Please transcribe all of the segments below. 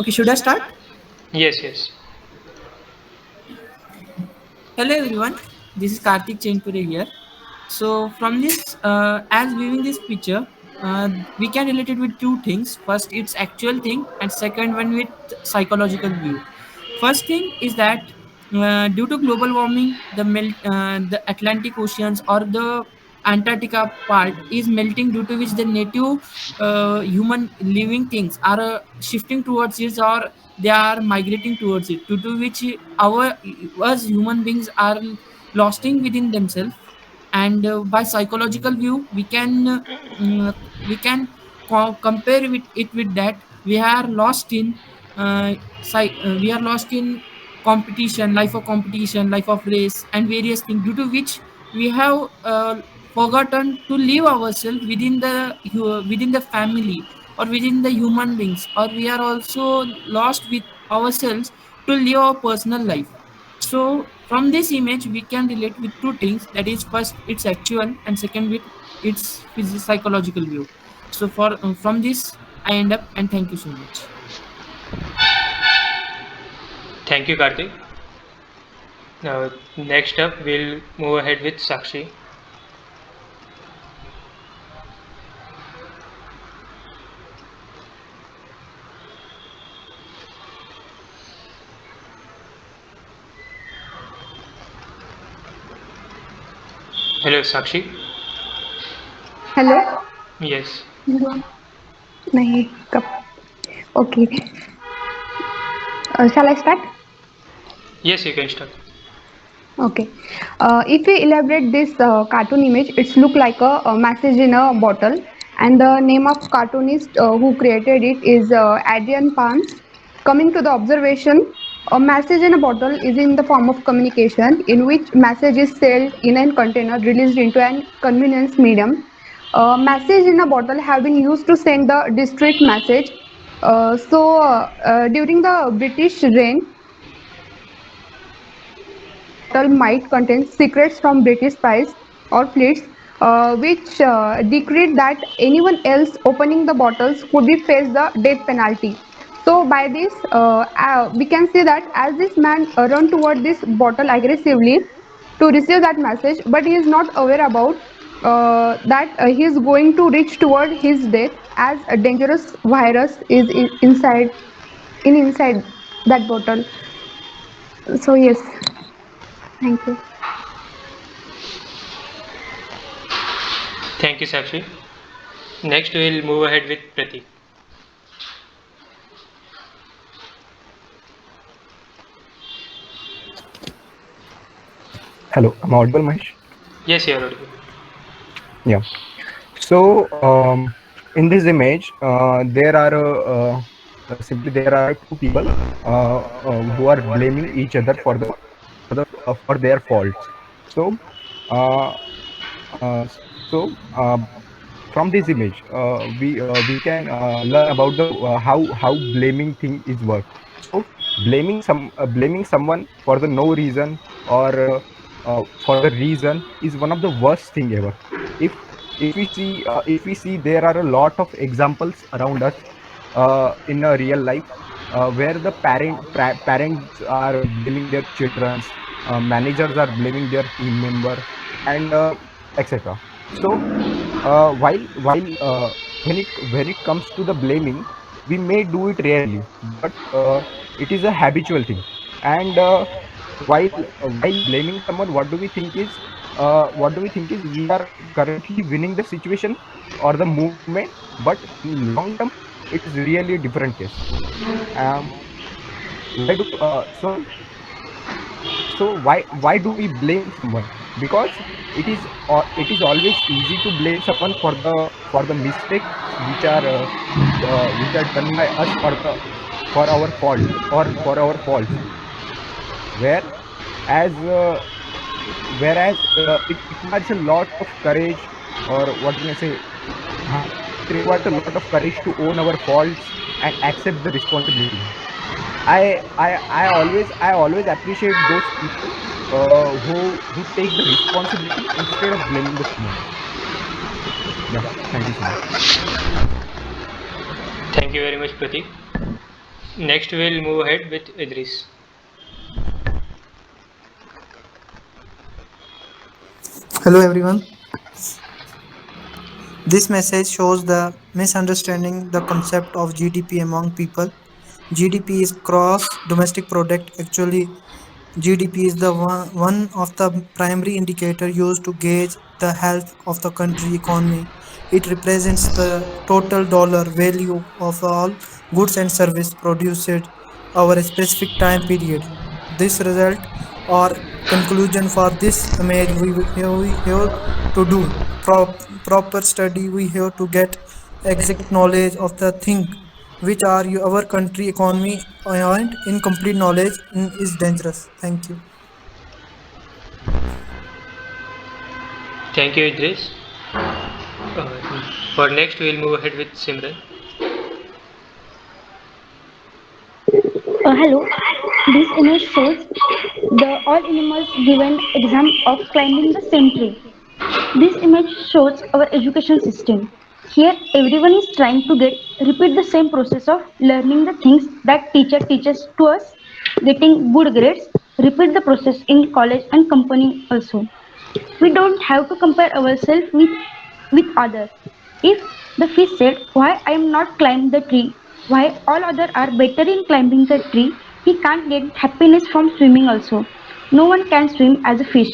Okay, should I start? Yes, yes. Hello everyone, this is Karthik Chainpure here. So from this, as viewing this picture, we can relate it with two things. First, it's actual thing, and second one with psychological view. First thing is that due to global warming, the Atlantic oceans or the Antarctica part is melting, due to which the native human living things are shifting towards it, or they are migrating towards it, due to which our us human beings are losting within themselves. And by psychological view, mm, we can compare with it with that we are lost in we are lost in competition, life of competition, life of race, and various things, due to which we have forgotten to live ourselves within the family or within the human beings, or we are also lost with ourselves to live our personal life. So from this image, we can relate with two things. That is, first, it's actual, and second, with its psychological view. So for from this, I end up, and thank you so much. Thank you, Karthik. Next up, we'll move ahead with Sakshi. Hello, Sakshi. Hello Yes. नहीं कब okay shall I start? Yes, you can start. Okay. If we elaborate this cartoon image, it's look like a message in a bottle, and the name of cartoonist who created it is Adrian Pans. Coming to the observation, a message in a bottle is in the form of communication in which message is sealed in a container released into an convenience medium. Message in a bottle have been used to send the district message. During the British reign, bottle might contain secrets from British spies or fleets, which decreed that anyone else opening the bottles could be face the death penalty. So by this, we can see that as this man run toward this bottle aggressively to receive that message, but he is not aware about that he is going to reach toward his death, as a dangerous virus is inside that bottle. So yes, thank you. Thank you, Sakshi. Next, we'll move ahead with Pratik. Hello, I'm audible, Mahesh? Yes, you're audible. Yeah. So, in this image, there are simply there are two people who are blaming each other for their faults. So, uh, uh, so from this image, we can learn about the how blaming thing is work. So, blaming someone for the no reason or for the reason is one of the worst thing ever. If if we see there are a lot of examples around us in a real life where the parents are blaming their childrens, managers are blaming their team member, and etc. So while when it comes to the blaming, we may do it rarely, but it is a habitual thing. And while blaming someone, what do we think is we are currently winning the situation or the movement, but in long term, it is really a different case. Um, why do why do we blame someone? Because it is always easy to blame someone for the mistakes which are done by us for our fault or for our faults, where as whereas it requires a lot of courage, or what can I say, it requires a lot of courage to own our faults and accept the responsibility. I always appreciate those people who take the responsibility instead of blaming the someone. Yeah, thank you so much. Thank you very much, Pratik. Next, we'll move ahead with Idris. Hello everyone. This message shows the misunderstanding the concept of GDP among people. GDP is gross domestic product. Actually, GDP is the one of the primary indicator used to gauge the health of the country economy. It represents the total dollar value of all goods and service produced over a specific time period. This result or conclusion for this image we have to do proper study. We have to get exact knowledge of the thing which are our country economy, and incomplete knowledge is dangerous. Thank you. Thank you, Idris. For next, we'll move ahead with Simran. Hello, this image shows the all animals given exam of climbing the same tree. This image shows our education system. Here everyone is trying to repeat the same process of learning the things that teacher teaches to us, getting good grades, repeat the process in college and company also. We don't have to compare ourselves with others. If the fish said, "Why I am not climbing the tree? Why all others are better in climbing the tree?" He can't get happiness from swimming also. No one can swim as a fish.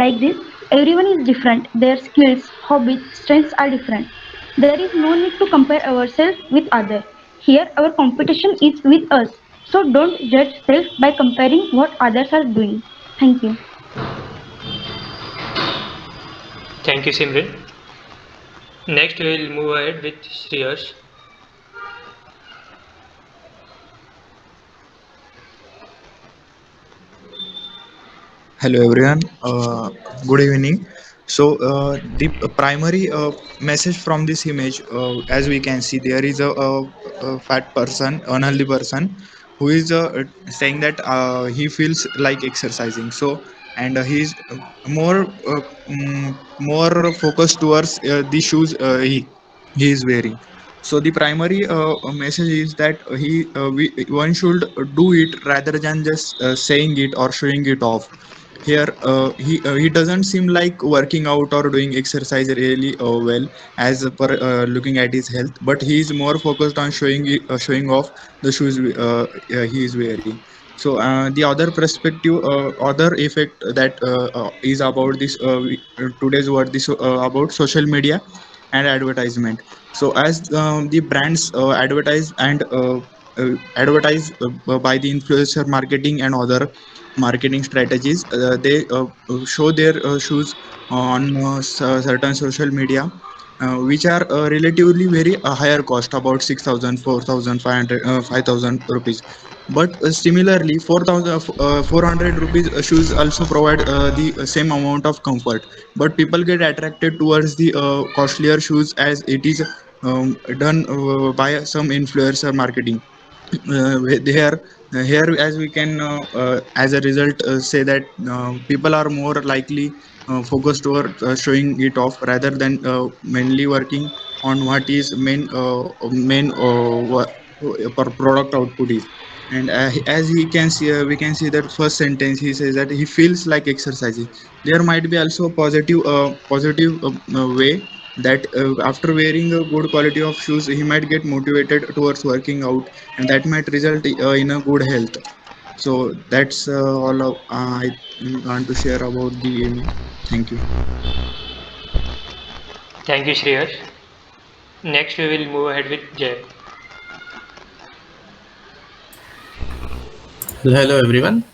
Like this, everyone is different. Their skills, hobbies, strengths are different. There is no need to compare ourselves with others. Here our competition is with us. So don't judge self by comparing what others are doing. Thank you. Thank you, Simran. Next, we'll move ahead with Shreyas. Hello everyone. Good evening. The primary message from this image, as we can see, there is a fat person, unhealthy person, who is saying that he feels like exercising. And he is more focused towards the shoes he is wearing. So the primary message is that one should do it rather than just saying it or showing it off. Here he doesn't seem like working out or doing exercise really well, as per looking at his health, but he is more focused on showing off the shoes he is wearing. The other perspective, other effect that is about this today's word, this about social media and advertisement. So as the brands advertise by the influencer marketing and other marketing strategies, they show their shoes on certain social media, which are relatively very higher cost, about 6,000, 4,500, 5,000 rupees. But similarly, 4,000, 400 rupees shoes also provide the same amount of comfort. But people get attracted towards the costlier shoes, as it is done by some influencer marketing. Here, as we can as a result say that people are more likely focused toward showing it off rather than mainly working on what is main product output is. And as he can see, we can see that first sentence he says that he feels like exercising. There might be also positive way that after wearing a good quality of shoes, he might get motivated towards working out, and that might result in a good health. So that's all I want to share about the image. Thank you. Thank you, Shreyas. Next, we will move ahead with Jay. Hello everyone.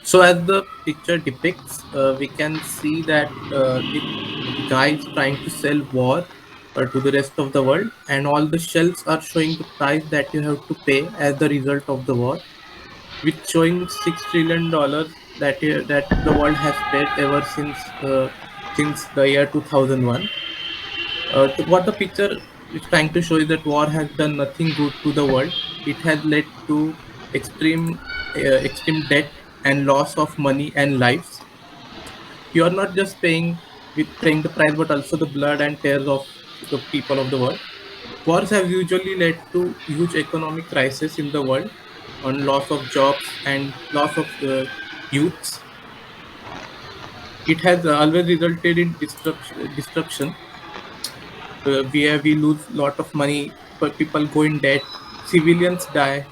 So as the picture depicts, we can see that the guy is trying to sell war to the rest of the world, and all the shelves are showing the price that you have to pay as the result of the war, which showing $6 trillion that the world has paid ever since the year 2001. What the picture is trying to show is that war has done nothing good to the world. It has led to extreme debt and loss of money and lives. You are not just paying the price, but also the blood and tears of the people of the world. Wars have usually led to huge economic crisis in the world, on loss of jobs and loss of youths. It has always resulted in destruction, where we lose lot of money, but people go in debt, civilians die,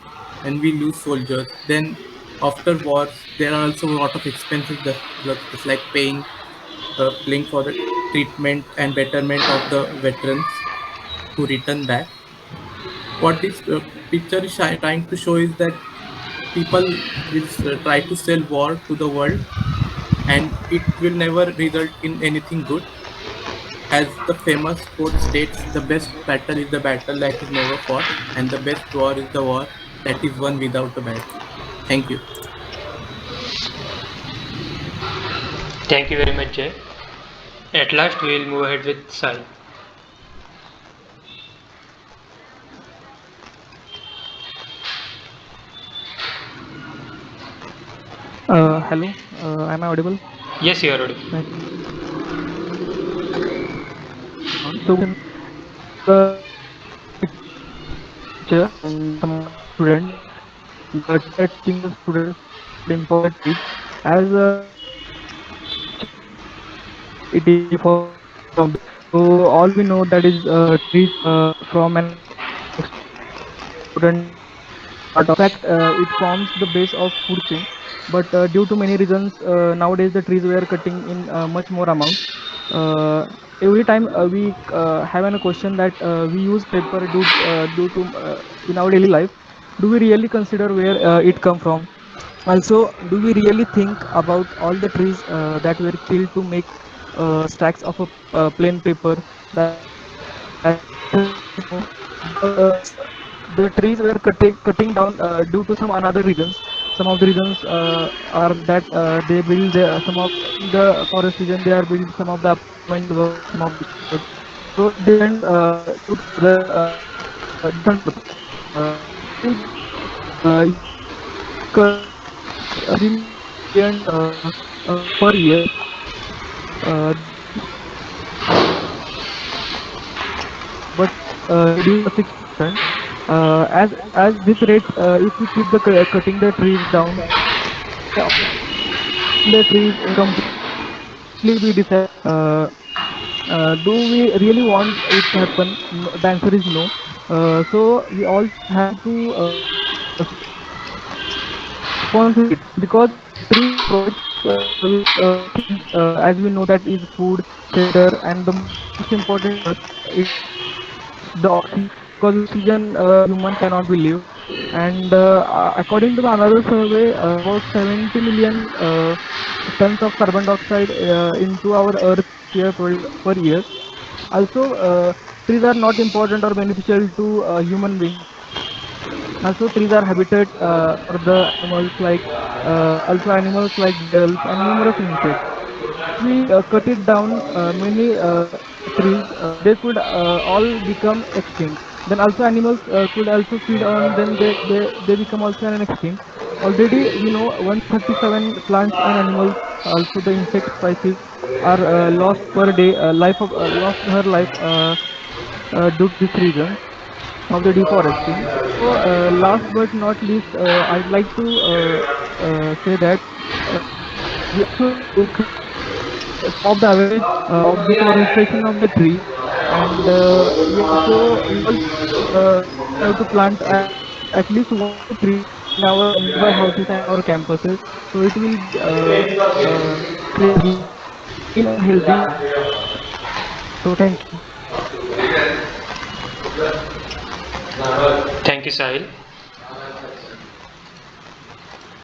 and we lose soldiers. Then after wars, there are also a lot of expenses just like paying for the treatment and betterment of the veterans who return back. What this picture is trying to show is that people will try to sell war to the world, and it will never result in anything good. As the famous quote states, the best battle is the battle that is never fought, and the best war is the war that is won without a battle. Thank you. Thank you very much, Jay. At last, we will move ahead with Sai. Hello, am I audible? Yes, you are audible. Right. So, the teacher and some students, the teacher teaching the students the important trees as it is for from. So all we know that is trees from an student part of fact it forms the base of food chain, but due to many reasons nowadays the trees were cutting in much more amount. Every time we have a question that we use paper due to in our daily life, do we really consider where it come from? Also, do we really think about all the trees that were killed to make stacks of a plain paper that the trees were cutting down due to some another reasons. Some of the reasons are that they build some of the forest region, they are building some of the apartment work, some of the roads. So it depends to the different purpose. Cut 3 million per year. But reduce the 6%. As this rate, if we keep the cutting the trees down, the trees completely be decided. Do we really want it to happen? No, the answer is no. So we all have to responsibility because trees provides with things as we know that is food, shelter, and the most important for us it's the oxygen, because oxygen human cannot be live. And according to the another survey, about 70 million tons of carbon dioxide into our earth sphere per year. Also, trees are not important or beneficial to human beings. Also, trees are habitat for the animals like also animals like beetles and numerous insects. If we cut it down, many trees they could all become extinct. Then also animals could also feed on them. They become also an extinct. Already we know 137 plants and animals, also the insect species, are lost per day. Life of lost her life due to this reason of the deforesting. So, last but not least, I'd like to say that we should stop the average of deforestation of the trees, and we all have to plant at least 1 to 3 in our nearby houses and our campuses, so it will create green and healthy environment. So, thank you. Thank you, Sahil.